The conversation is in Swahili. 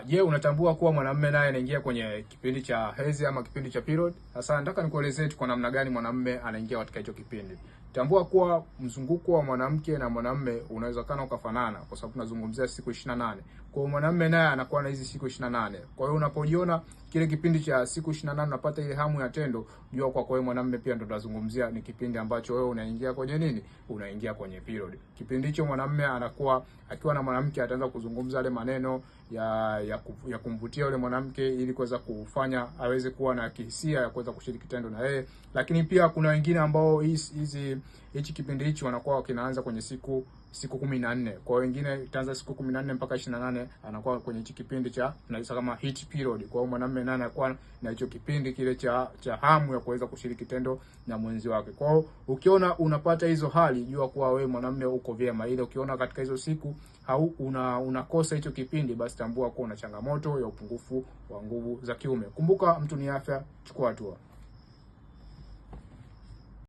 Je, unatambua kuwa mwanamume naye anaingia kwenye kipindi cha hedhi ama kipindi cha period? Sasa nataka nikuelezee kwa namna gani mwanamume anaingia katika hicho kipindi. Tambua kuwa mzunguko wa mwanamke na mwanamume unawezekana ukafanana kwa sababu tunazungumzia siku 28. Kwa hiyo mwanamume naye anakuwa na hizi siku 28. Kwa hiyo unapojiona kile kipindi cha siku 28 unapata ile hamu ya tendo, jua kwa wewe mwanamume pia ndo tunazungumzia ni kipindi ambacho wewe unaingia kwenye nini? Unaingia kwenye period. Kipindi hicho mwanamume anakuwa akiwa na mwanamke ataanza kuzungumza yale maneno ya kumvutia yule mwanamke ili kuweza kufanya aweze kuwa na kihisia ya kuweza kushiriki tendo na yeye. Lakini pia kuna wengine ambao hichi kipindi hichi wanakuwa kinaanza kwenye siku 14. Kwa wengine itaanza siku 14 mpaka 28 anakuwa kwenye hichi kipindi cha tunaita kama heat period. Kwa hiyo mwanamume naye anakuwa na hicho kipindi kile cha hamu ya kuweza kushiriki tendo na mwenzi wake. Kwa hiyo ukiona unapata hizo hali, jua kuwa wewe mwanamume uko vyema. Ile ukiona katika hizo siku unakosa hicho kipindi, basi tambua kuwa una changamoto ya upungufu wa nguvu za kiume. Kumbuka, mtu ni afya, chukua hatua.